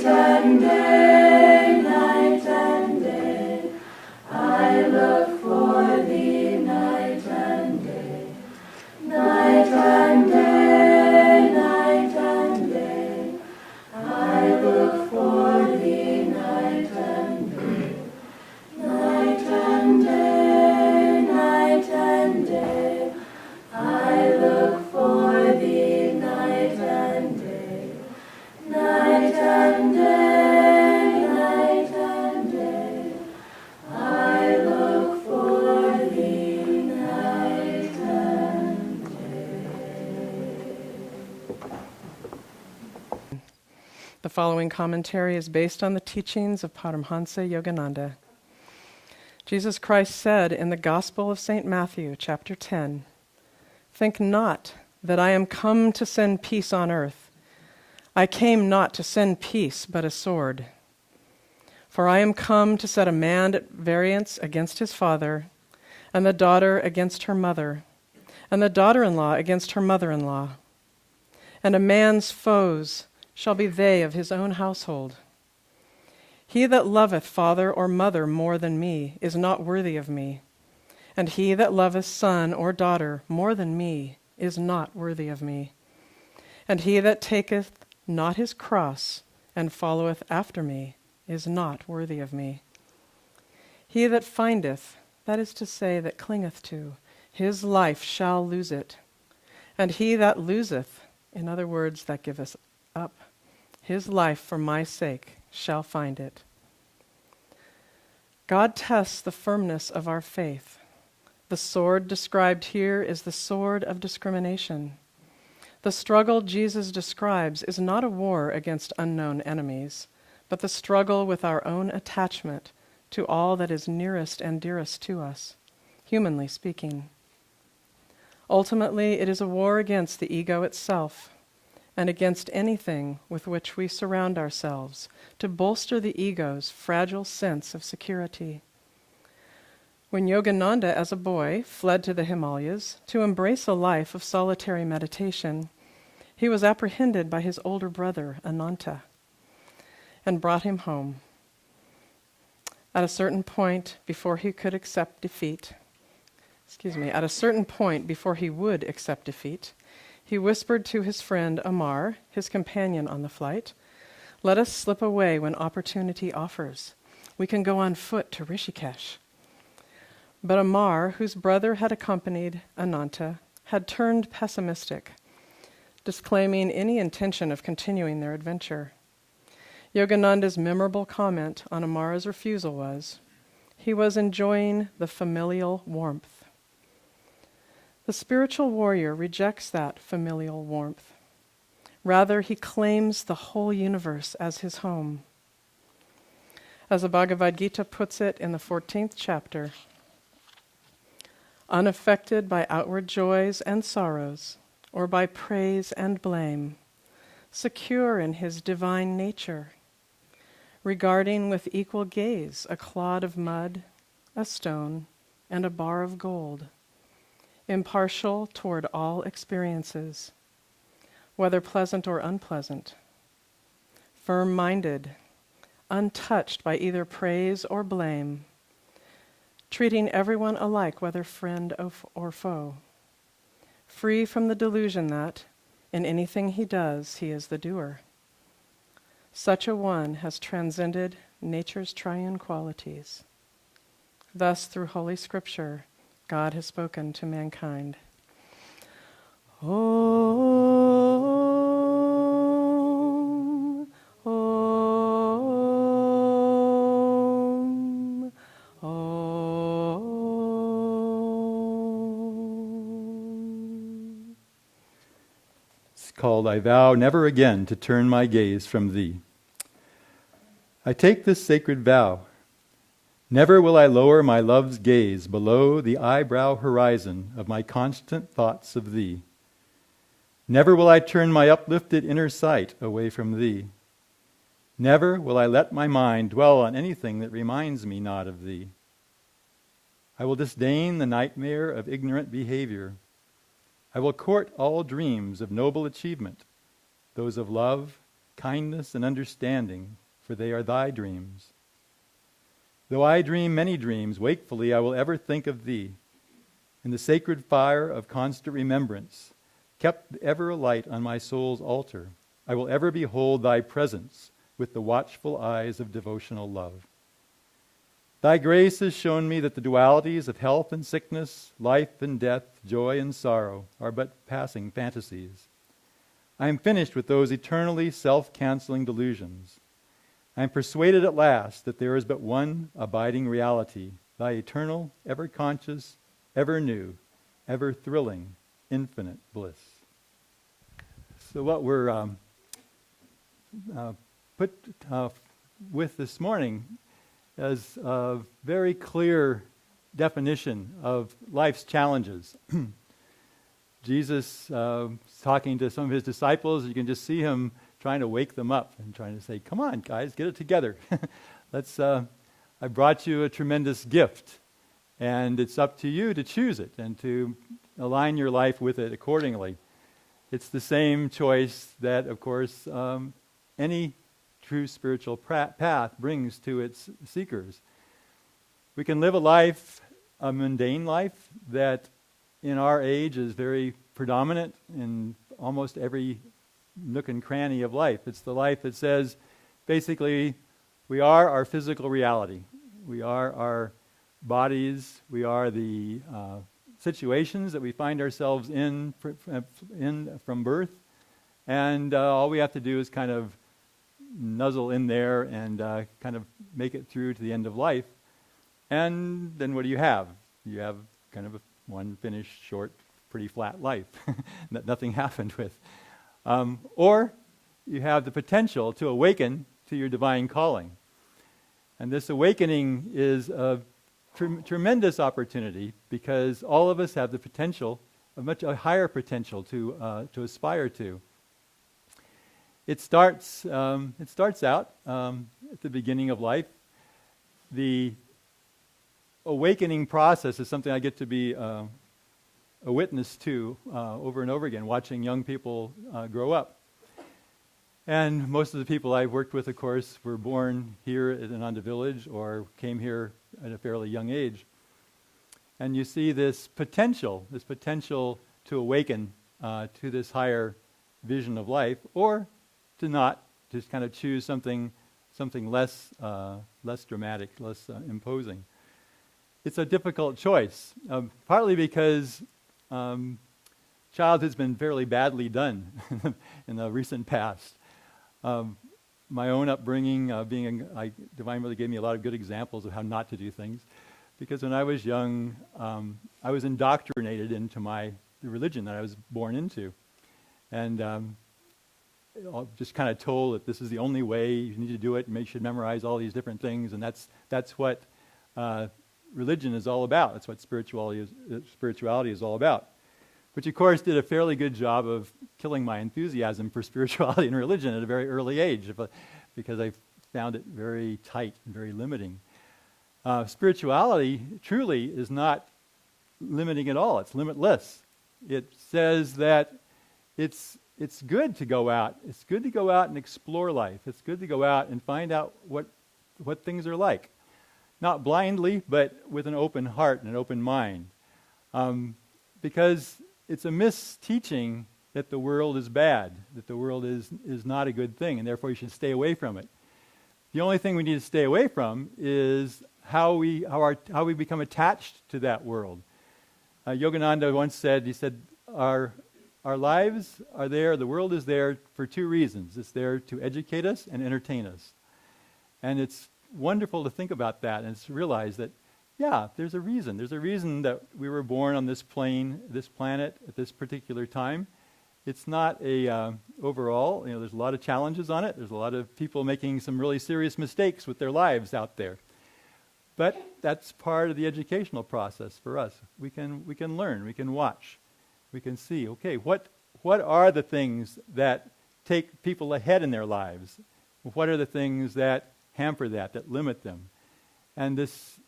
and day, night and day, I look for thee, night and day, night and day, night and day, I look for thee, night and day, night and day, night and day, I look for thee, night and day, night and day, night and day, I look for thee, night and day. The following commentary is based on the teachings of Paramhansa Yogananda. Jesus Christ said in the Gospel of St. Matthew, chapter 10, "Think not that I am come to send peace on earth. I came not to send peace, but a sword. For I am come to set a man at variance against his father, and the daughter against her mother, and the daughter-in-law against her mother-in-law. And a man's foes shall be they of his own household. He that loveth father or mother more than me is not worthy of me, and he that loveth son or daughter more than me is not worthy of me. And he that taketh not his cross and followeth after me is not worthy of me. He that findeth, that is to say, that clingeth to, his life shall lose it. And he that loseth, in other words, that giveth up his life for my sake, shall find it." God tests the firmness of our faith. The sword described here is the sword of discrimination. The struggle Jesus describes is not a war against unknown enemies, but the struggle with our own attachment to all that is nearest and dearest to us, humanly speaking. Ultimately, it is a war against the ego itself and against anything with which we surround ourselves to bolster the ego's fragile sense of security. When Yogananda, as a boy, fled to the Himalayas to embrace a life of solitary meditation, he was apprehended by his older brother, Ananta, and brought him home. At a certain point before he would accept defeat, he whispered to his friend Amar, his companion on the flight, "Let us slip away when opportunity offers. We can go on foot to Rishikesh." But Amar, whose brother had accompanied Ananta, had turned pessimistic, disclaiming any intention of continuing their adventure. Yogananda's memorable comment on Amar's refusal was, he was enjoying the familial warmth. The spiritual warrior rejects that familial warmth. Rather, he claims the whole universe as his home. As the Bhagavad Gita puts it in the 14th chapter, unaffected by outward joys and sorrows, or by praise and blame, secure in his divine nature, regarding with equal gaze a clod of mud, a stone, and a bar of gold, impartial toward all experiences, whether pleasant or unpleasant, firm-minded, untouched by either praise or blame, treating everyone alike, whether friend or foe, free from the delusion that, in anything he does, he is the doer. Such a one has transcended nature's triune qualities. Thus, through Holy Scripture, God has spoken to mankind. Om, Om, Om. It's called, "I vow never again to turn my gaze from thee." I take this sacred vow. Never will I lower my love's gaze below the eyebrow horizon of my constant thoughts of thee. Never will I turn my uplifted inner sight away from thee. Never will I let my mind dwell on anything that reminds me not of thee. I will disdain the nightmare of ignorant behavior. I will court all dreams of noble achievement, those of love, kindness, and understanding, for they are thy dreams. Though I dream many dreams, wakefully I will ever think of thee. In the sacred fire of constant remembrance, kept ever alight on my soul's altar, I will ever behold thy presence with the watchful eyes of devotional love. Thy grace has shown me that the dualities of health and sickness, life and death, joy and sorrow are but passing fantasies. I am finished with those eternally self-canceling delusions. I am persuaded at last that there is but one abiding reality, thy eternal, ever-conscious, ever-new, ever-thrilling, infinite bliss. So what we're put with this morning is a very clear definition of life's challenges. Jesus talking to some of his disciples, you can just see him trying to wake them up and trying to say, come on, guys, get it together. I brought you a tremendous gift, and it's up to you to choose it and to align your life with it accordingly. It's the same choice that, of course, any true spiritual path brings to its seekers. We can live a life, a mundane life, that in our age is very predominant in almost every nook and cranny of life. It's the life that says, basically, we are our physical reality. We are our bodies. We are the situations that we find ourselves in from birth. And all we have to do is kind of nuzzle in there and kind of make it through to the end of life. And then what do you have? You have kind of one finished, short, pretty flat life that nothing happened with. Or you have the potential to awaken to your divine calling. And this awakening is a tremendous opportunity, because all of us have the potential, a higher potential to aspire to. It starts out at the beginning of life. The awakening process is something I get to be a witness to over and over again, watching young people grow up. And most of the people I've worked with, of course, were born here at Ananda Village or came here at a fairly young age. And you see this potential to awaken to this higher vision of life, or to not, just kind of choose something less dramatic, less imposing. It's a difficult choice, partly because childhood's been fairly badly done in the recent past. My own upbringing, Divine Mother gave me a lot of good examples of how not to do things, because when I was young, I was indoctrinated into the religion that I was born into, and just kind of told that this is the only way, you need to do it, and you should memorize all these different things, and that's what religion is all about. That's what spirituality is all about. Which, of course, did a fairly good job of killing my enthusiasm for spirituality and religion at a very early age, because I found it very tight and very limiting. Spirituality truly is not limiting at all. It's limitless. It says that it's good to go out. It's good to go out and explore life. It's good to go out and find out what things are like. Not blindly, but with an open heart and an open mind. Because it's a misteaching that the world is bad, that the world is not a good thing, and therefore you should stay away from it. The only thing we need to stay away from is how we become attached to that world. Yogananda once said, he said, our lives are there, the world is there for two reasons. It's there to educate us and entertain us. And it's wonderful to think about that and to realize that, yeah, there's a reason. There's a reason that we were born on this plane, this planet, at this particular time. It's not overall, there's a lot of challenges on it. There's a lot of people making some really serious mistakes with their lives out there. But that's part of the educational process for us. We can learn, we can watch, we can see, okay, what are the things that take people ahead in their lives? What are the things that hamper that limit them? And this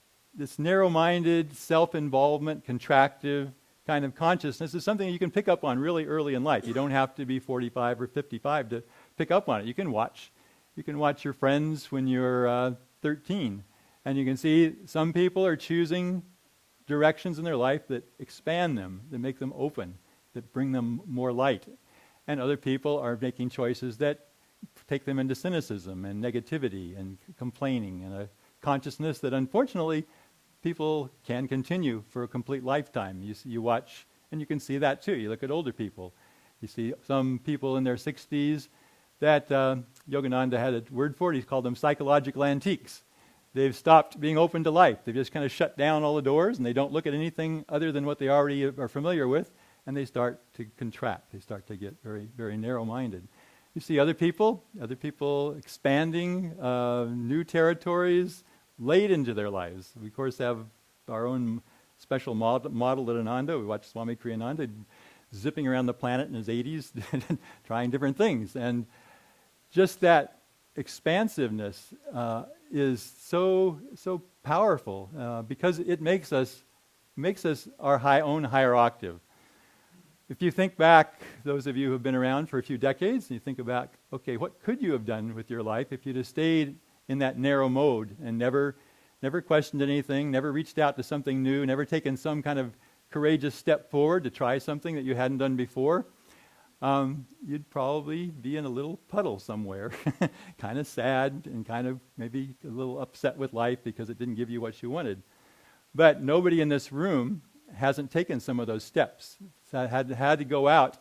narrow-minded, self-involvement, contractive kind of consciousness is something you can pick up on really early in life. You don't have to be 45 or 55 to pick up on it. You can watch your friends when you're 13, and you can see some people are choosing directions in their life that expand them, that make them open, that bring them more light. And other people are making choices that take them into cynicism and negativity and complaining and a consciousness that unfortunately people can continue for a complete lifetime. You watch, and you can see that too. You look at older people. You see some people in their 60s that Yogananda had a word for it. He called them psychological antiques. They've stopped being open to life. They've just kind of shut down all the doors, and they don't look at anything other than what they already are familiar with, and they start to contract. They start to get very, very narrow-minded. You see other people expanding new territories late into their lives. We, of course, have our own special model at Ananda. We watch Swami Kriyananda zipping around the planet in his 80s, trying different things. And just that expansiveness is so powerful because it makes us our own higher octave. If you think back, those of you who have been around for a few decades, and you think about, okay, what could you have done with your life if you'd have stayed in that narrow mode and never questioned anything, never reached out to something new, never taken some kind of courageous step forward to try something that you hadn't done before? You'd probably be in a little puddle somewhere, kind of sad and kind of maybe a little upset with life because it didn't give you what you wanted. But nobody in this room hasn't taken some of those steps, had to go out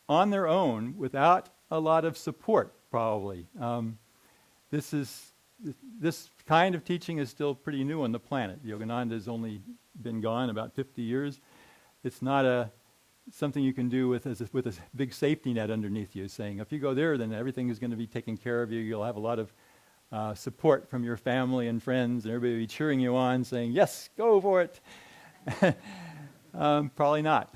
on their own without a lot of support, probably. This kind of teaching is still pretty new on the planet. Yogananda has only been gone about 50 years. It's not something you can do with a big safety net underneath you, saying, if you go there, then everything is going to be taken care of you. You'll have a lot of support from your family and friends, and everybody will be cheering you on, saying, yes, go for it. Probably not.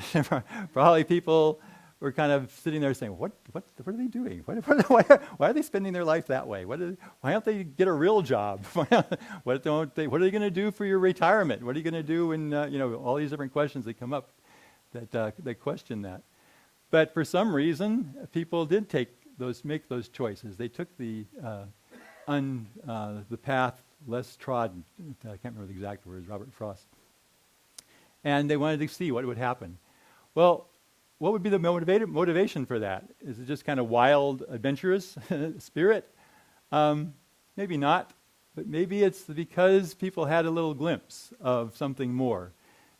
Probably people were kind of sitting there saying, what are they doing? Why are they spending their life that way? Why don't they get a real job? What are they going to do for your retirement? What are you going to do when, all these different questions that come up that they question that. But for some reason, people did make those choices. They took the path less trodden. I can't remember the exact words, Robert Frost. And they wanted to see what would happen. Well, what would be the motivation for that? Is it just kind of wild, adventurous spirit? Maybe not, but maybe it's because people had a little glimpse of something more.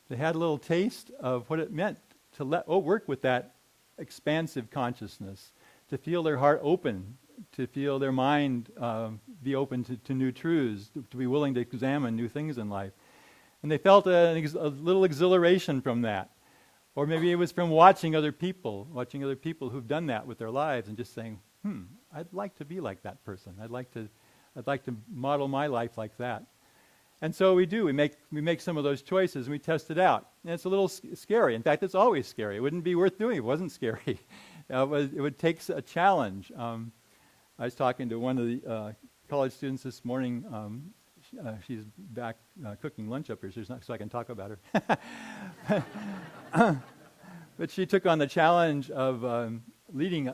They had a little taste of what it meant to work with that expansive consciousness, to feel their heart open, to feel their mind be open to new truths, to be willing to examine new things in life. And they felt a little exhilaration from that. Or maybe it was from watching other people who've done that with their lives and just saying, I'd like to be like that person. I'd like to model my life like that. And so we do. We make some of those choices and we test it out. And it's a little scary. In fact, it's always scary. It wouldn't be worth doing if it wasn't scary. It would take a challenge. I was talking to one of the college students this morning. She's back cooking lunch up here, so I can talk about her. But she took on the challenge of leading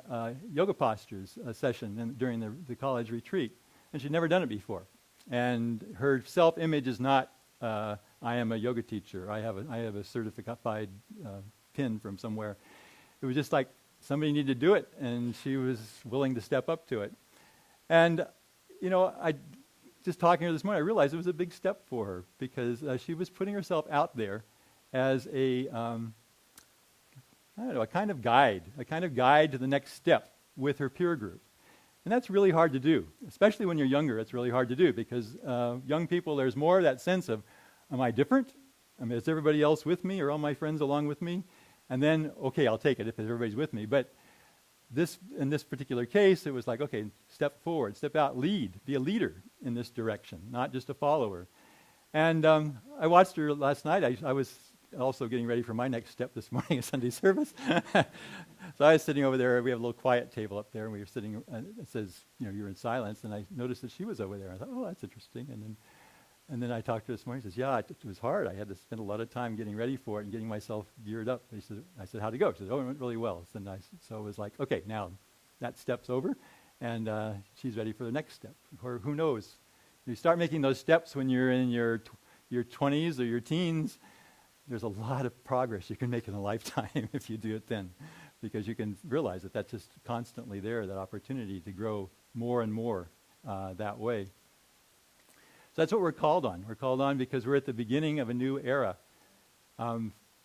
yoga postures session during the college retreat, and she'd never done it before. And her self-image is not, I am a yoga teacher. I have a certified pin from somewhere. It was just like somebody needed to do it, and she was willing to step up to it. And, just talking to her this morning, I realized it was a big step for her because she was putting herself out there as a kind of guide to the next step with her peer group. And that's really hard to do, especially when you're younger. It's really hard to do because young people, there's more of that sense of, am I different? Is everybody else with me? Are all my friends along with me? And then, okay, I'll take it if everybody's with me. But in this particular case, it was like, okay, step forward, step out, lead, be a leader in this direction, not just a follower. And I watched her last night. I was also getting ready for my next step this morning at Sunday service. So I was sitting over there. We have a little quiet table up there, and we were sitting, and it says, you're in silence, and I noticed that she was over there. I thought, oh, that's interesting. And then I talked to her this morning. He says, yeah, it was hard. I had to spend a lot of time getting ready for it and getting myself geared up. I said, how'd it go? She said, oh, it went really well. So nice. So it was like, okay, now that step's over, and she's ready for the next step. Or who knows? You start making those steps when you're in your 20s or your teens. There's a lot of progress you can make in a lifetime if you do it then, because you can realize that that's just constantly there, that opportunity to grow more and more that way. So that's what we're called on. We're called on because we're at the beginning of a new era.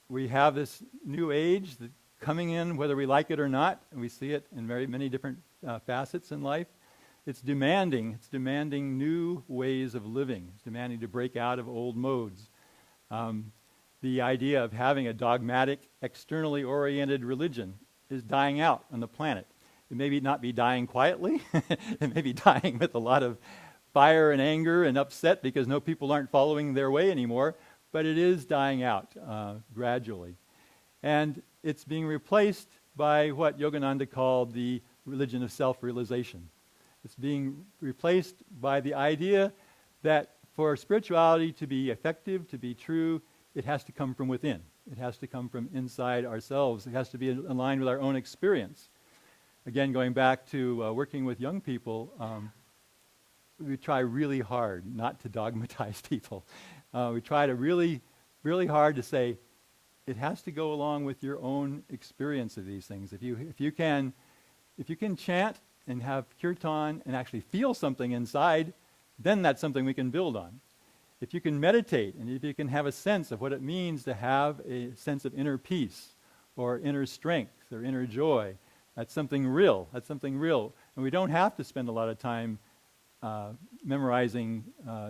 We have this new age that coming in, whether we like it or not, and we see it in very many different facets in life. It's demanding new ways of living. It's demanding to break out of old modes. The idea of having a dogmatic, externally oriented religion is dying out on the planet. It may not be dying quietly. It may be dying with a lot of fire and anger and upset because people aren't following their way anymore, but it is dying out gradually. And it's being replaced by what Yogananda called the religion of self-realization. It's being replaced by the idea that for spirituality to be effective, to be true, it has to come from within. It has to come from inside ourselves. It has to be aligned with our own experience. Again, going back to working with young people, we try really hard not to dogmatize people. We try to really hard to say, it has to go along with your own experience of these things. If you can chant and have kirtan and actually feel something inside, then that's something we can build on. If you can meditate and if you can have a sense of what it means to have a sense of inner peace or inner strength or inner joy, that's something real. That's something real. And we don't have to spend a lot of time memorizing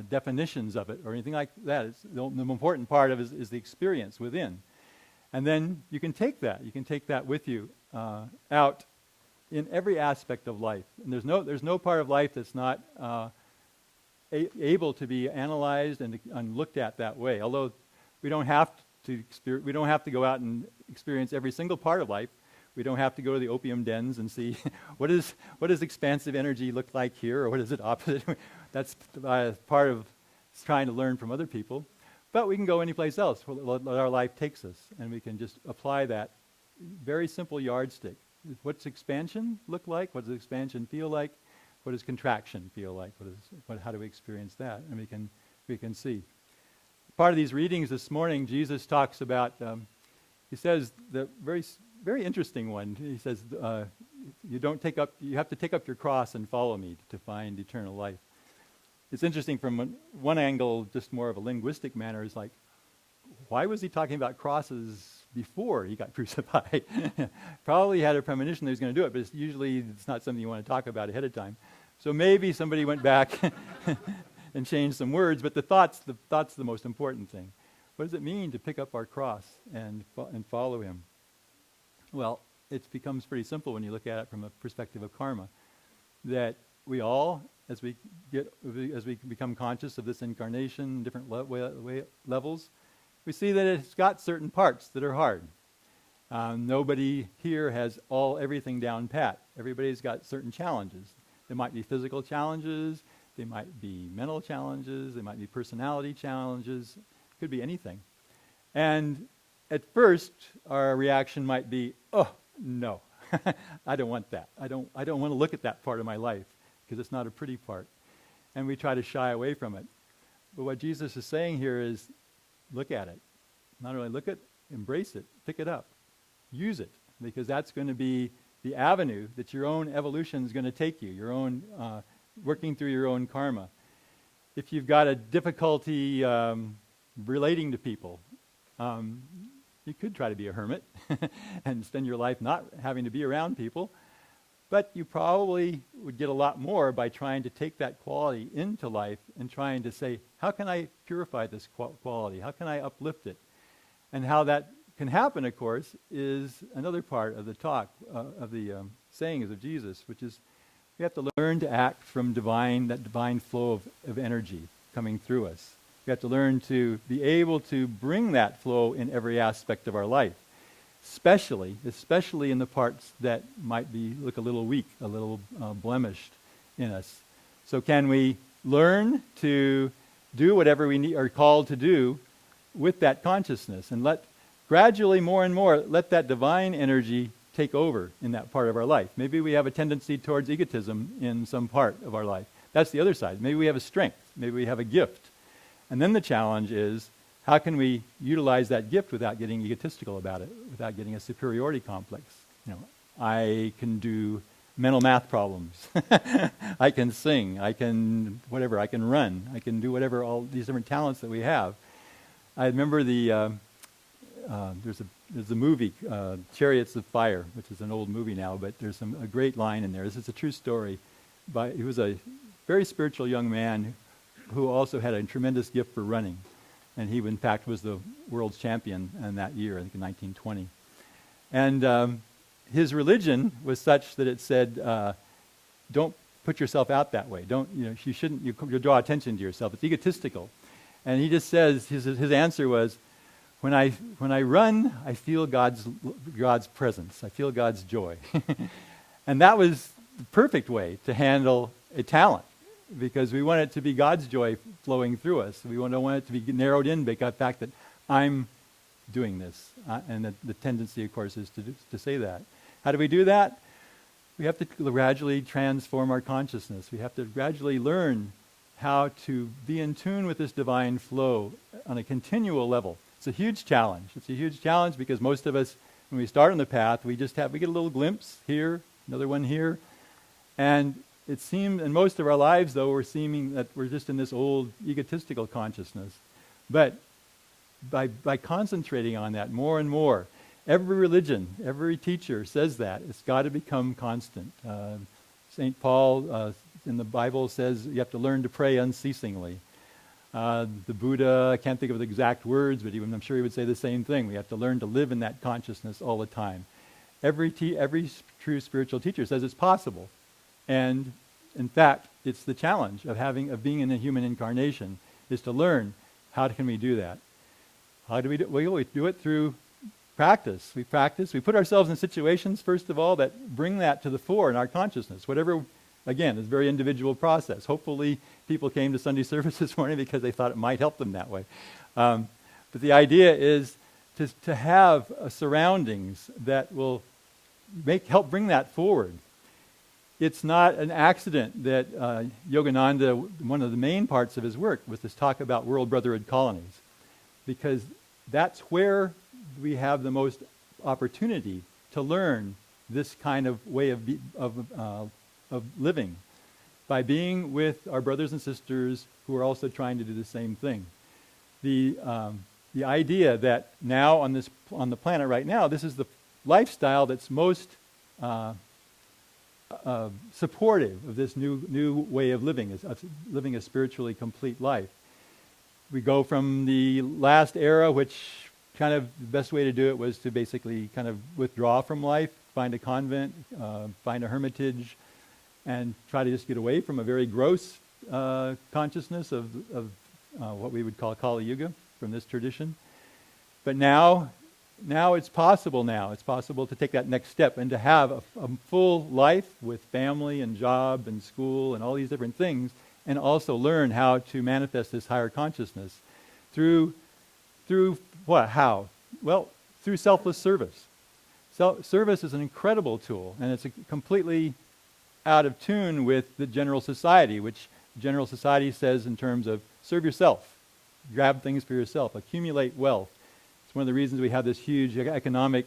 definitions of it or anything like that. The important part of it is the experience within. And then you can take that. You can take that with you out in every aspect of life. And there's no part of life that's not able to be analyzed and looked at that way. Although we don't have to go out and experience every single part of life. We don't have to go to the opium dens and see what does expansive energy look like here, or what is it opposite. That's part of trying to learn from other people. But we can go anyplace else where our life takes us, and we can just apply that very simple yardstick. What's expansion look like? What does expansion feel like? What does contraction feel like? How do we experience that? And we can see. Part of these readings this morning, Jesus talks about. He says the very interesting one. He says, you have to take up your cross and follow me to find eternal life. It's interesting from one angle, just more of a linguistic manner, is like, why was he talking about crosses before he got crucified? Probably had a premonition that he was going to do it, but it's not something you want to talk about ahead of time. So maybe somebody went back and changed some words, but the thought's the most important thing. What does it mean to pick up our cross and follow him? Well, it becomes pretty simple when you look at it from a perspective of karma. That we all, as we become conscious of this incarnation, different levels, we see that it's got certain parts that are hard. Nobody here has everything down pat. Everybody's got certain challenges. There might be physical challenges, they might be mental challenges, they might be personality challenges. It could be anything. And at first, our reaction might be, oh, no, I don't want that. I don't want to look at that part of my life because it's not a pretty part. And we try to shy away from it. But what Jesus is saying here is, look at it. Not only look at it, embrace it, pick it up, use it, because that's going to be the avenue that your own evolution is going to take you, your own working through your own karma. If you've got a difficulty relating to people, you could try to be a hermit and spend your life not having to be around people, but you probably would get a lot more by trying to take that quality into life and trying to say, how can I purify this quality? How can I uplift it? And how that can happen, of course, is another part of the talk, of the sayings of Jesus, which is we have to learn to act from that divine flow of energy coming through us. We have to learn to be able to bring that flow in every aspect of our life, especially in the parts that might look a little weak, a little blemished in us. So can we learn to do whatever we are called to do with that consciousness, and gradually more and more let that divine energy take over in that part of our life. Maybe we have a tendency towards egotism in some part of our life. That's the other side. Maybe we have a strength. Maybe we have a gift. And then the challenge is, how can we utilize that gift without getting egotistical about it, without getting a superiority complex? I can do mental math problems. I can sing. I can whatever. I can run. I can do whatever, all these different talents that we have. I remember there's a movie, Chariots of Fire, which is an old movie now, but there's a great line in there. This is a true story. He was a very spiritual young man who also had a tremendous gift for running. And he, in fact, was the world's champion in that year, I think in 1920. And his religion was such that it said, don't put yourself out that way. You shouldn't, you'll draw attention to yourself. It's egotistical. And he just says, his answer was, when I run, I feel God's presence. I feel God's joy. And that was the perfect way to handle a talent, because we want it to be God's joy flowing through us. We don't want it to be narrowed in by the fact that I'm doing this. And the tendency, of course, is to say that. How do we do that? We have to gradually transform our consciousness. We have to gradually learn how to be in tune with this divine flow on a continual level. It's a huge challenge. It's a huge challenge because most of us, when we start on the path, we get a little glimpse here, another one here. And it seems, in most of our lives, though, we're seeming that we're just in this old egotistical consciousness. But by concentrating on that more and more, every religion, every teacher says that. It's got to become constant. St. Paul in the Bible says you have to learn to pray unceasingly. The Buddha, I can't think of the exact words, but I'm sure he would say the same thing. We have to learn to live in that consciousness all the time. Every true spiritual teacher says it's possible. And in fact, it's the challenge of being in a human incarnation, is to learn how can we do that. How do we do it? We do it through practice. We practice. We put ourselves in situations, first of all, that bring that to the fore in our consciousness. Whatever, again, is a very individual process. Hopefully people came to Sunday service this morning because they thought it might help them that way. But the idea is to have surroundings that will help bring that forward. It's not an accident that Yogananda, one of the main parts of his work, was this talk about world brotherhood colonies, because that's where we have the most opportunity to learn this kind of way of living, by being with our brothers and sisters who are also trying to do the same thing. The idea that now on the planet right now, this is the lifestyle that's most supportive of this new way of living, of living a spiritually complete life. We go from the last era, which kind of the best way to do it was to basically kind of withdraw from life, find a convent, find a hermitage, and try to just get away from a very gross consciousness of what we would call Kali Yuga from this tradition. But now it's possible now. It's possible to take that next step and to have a full life with family and job and school and all these different things, and also learn how to manifest this higher consciousness through what? How? Well, through selfless service. Service is an incredible tool, and it's completely out of tune with the general society, which general society says in terms of serve yourself, grab things for yourself, accumulate wealth. It's one of the reasons we have this huge economic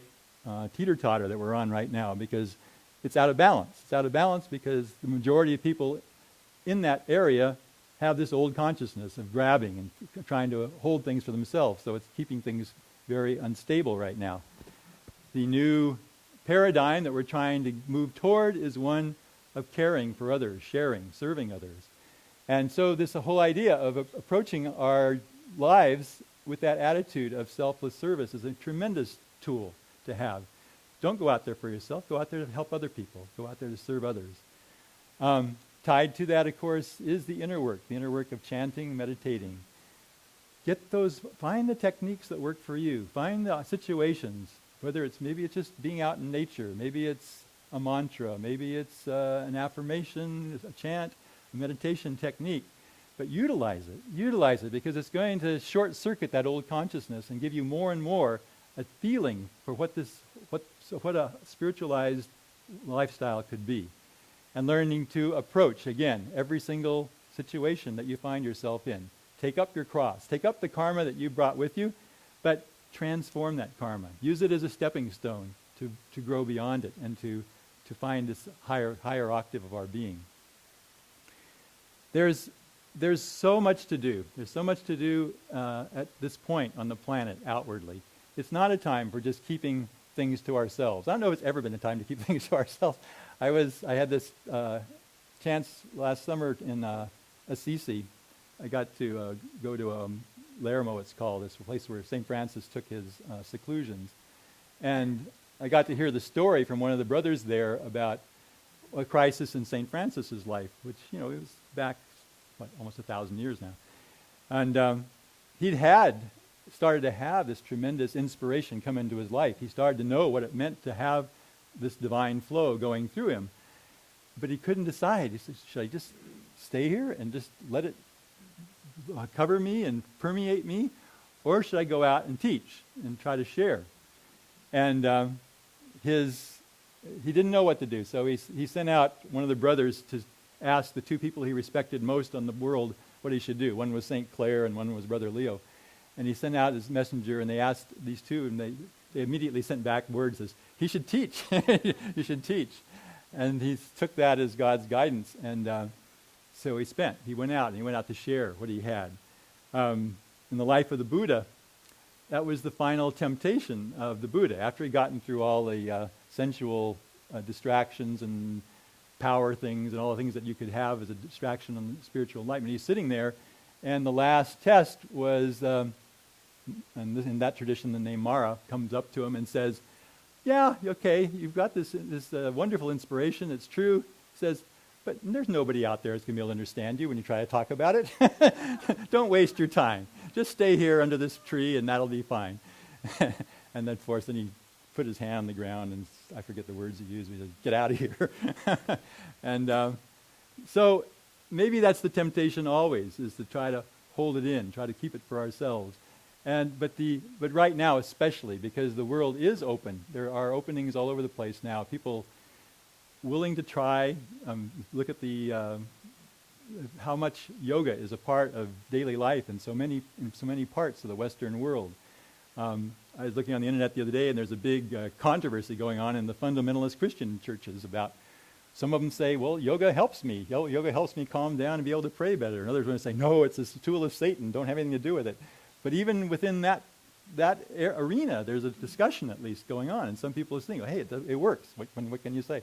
teeter-totter that we're on right now, because it's out of balance. It's out of balance because the majority of people in that area have this old consciousness of grabbing and trying to hold things for themselves, so it's keeping things very unstable right now. The new paradigm that we're trying to move toward is one of caring for others, sharing, serving others. And so this whole idea of approaching our lives with that attitude of selfless service is a tremendous tool to have. Don't go out there for yourself. Go out there to help other people. Go out there to serve others. Tied to that, of course, is the inner work of chanting, meditating. Find the techniques that work for you. Find the situations, maybe it's just being out in nature, maybe it's a mantra, maybe it's an affirmation, a chant, a meditation technique. But utilize it because it's going to short-circuit that old consciousness and give you more and more a feeling for what a spiritualized lifestyle could be, and learning to approach, again, every single situation that you find yourself in. Take up your cross. Take up the karma that you brought with you, but transform that karma. Use it as a stepping stone to grow beyond it and to find this higher octave of our being. There's so much to do. There's so much to do at this point on the planet outwardly. It's not a time for just keeping things to ourselves. I don't know if it's ever been a time to keep things to ourselves. I had this chance last summer in Assisi. I got to go to Lermo, it's called, this place where St. Francis took his seclusions. And I got to hear the story from one of the brothers there about a crisis in St. Francis's life, which, it was back, almost 1,000 years now. And he'd started to have this tremendous inspiration come into his life. He started to know what it meant to have this divine flow going through him. But he couldn't decide. He said, should I just stay here and just let it cover me and permeate me? Or should I go out and teach and try to share? And he didn't know what to do. So he sent out one of the brothers to ask the two people he respected most on the world what he should do. One was St. Clare and one was Brother Leo. And he sent out his messenger, and they asked these two, and they immediately sent back words as, he should teach. He should teach. And he took that as God's guidance. And so he went out to share what he had. In the life of the Buddha, that was the final temptation of the Buddha. After he'd gotten through all the sensual distractions and power things and all the things that you could have as a distraction on the spiritual enlightenment, he's sitting there, and the last test was, and in that tradition, the name Mara comes up to him and says, yeah, okay, you've got this wonderful inspiration, it's true. He says, but there's nobody out there that's going to be able to understand you when you try to talk about it. Don't waste your time. Just stay here under this tree and that'll be fine. And then, of course, he put his hand on the ground, and I forget the words he used. He said, get out of here. And so maybe that's the temptation always, is to try to hold it in, try to keep it for ourselves. But right now especially, because the world is open. There are openings all over the place now. People willing to try. Look at how much yoga is a part of daily life in so many parts of the Western world. I was looking on the internet the other day, and there's a big controversy going on in the fundamentalist Christian churches about. Some of them say, well, yoga helps me. Yoga helps me calm down and be able to pray better. And others want to say, no, it's a tool of Satan. Don't have anything to do with it. But even within that arena, there's a discussion at least going on. And some people are saying, hey, it works. What can you say?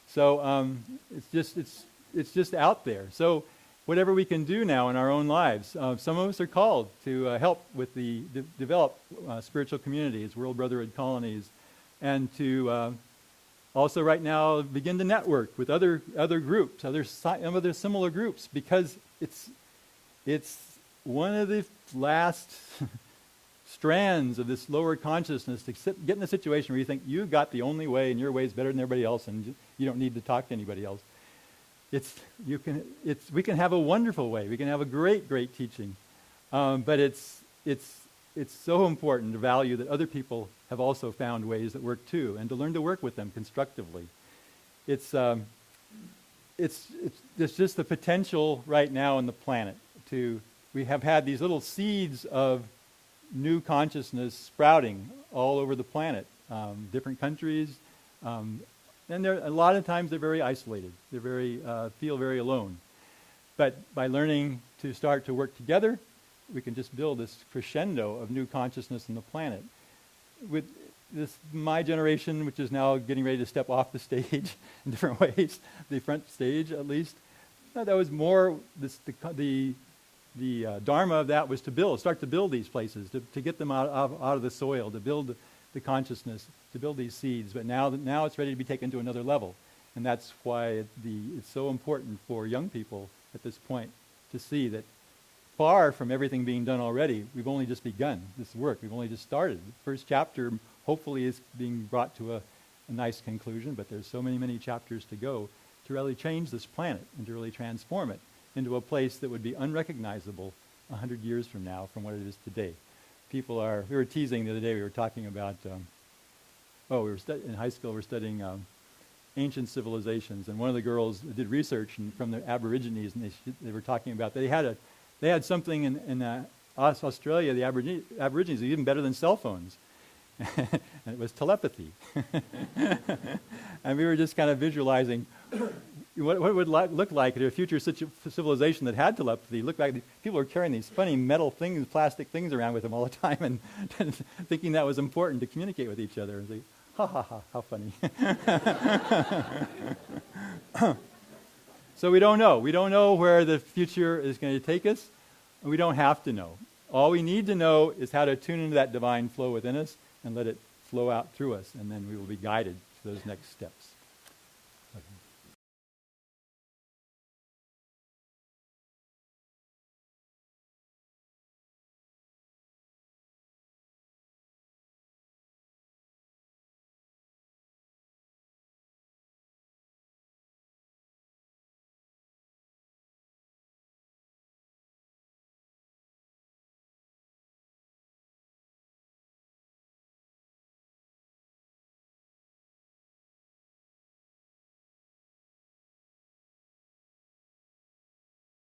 So it's just out there. So whatever we can do now in our own lives, some of us are called to help with develop spiritual communities, world brotherhood colonies, and to also right now begin to network with other groups, other similar groups, because it's one of the last strands of this lower consciousness to get in a situation where you think you got the only way and your way is better than everybody else and you don't need to talk to anybody else. We can have a wonderful way. We can have a great teaching, but it's so important to value that other people have also found ways that work too, and to learn to work with them constructively. It's just the potential right now on the planet we have had these little seeds of new consciousness sprouting all over the planet, different countries, and a lot of times they're very isolated. They're feel very alone. But by learning to start to work together, we can just build this crescendo of new consciousness on the planet. With my generation, which is now getting ready to step off the stage in different ways, the front stage at least, that was more the dharma of that was start to build these places, to get them out of the soil, to build the consciousness, to build these seeds. But now it's ready to be taken to another level. And that's why it's so important for young people at this point to see that far from everything being done already, we've only just begun this work. We've only just started. The first chapter hopefully is being brought to a nice conclusion, but there's so many chapters to go to really change this planet and to really transform it into a place that would be unrecognizable 100 years from now from what it is today. people are. We were teasing the other day. We were talking about. We were in high school. We're studying ancient civilizations, and one of the girls did research from the Aborigines, and they were talking about they had something in Australia. The Aborigines are even better than cell phones, and it was telepathy. And we were just kind of visualizing what it would look like in a future civilization that had telepathy. Look like people were carrying these funny metal things, plastic things around with them all the time, and thinking that was important to communicate with each other. And ha ha ha, how funny. So we don't know. We don't know where the future is going to take us, and we don't have to know. All we need to know is how to tune into that divine flow within us and let it flow out through us, and then we will be guided to those next steps.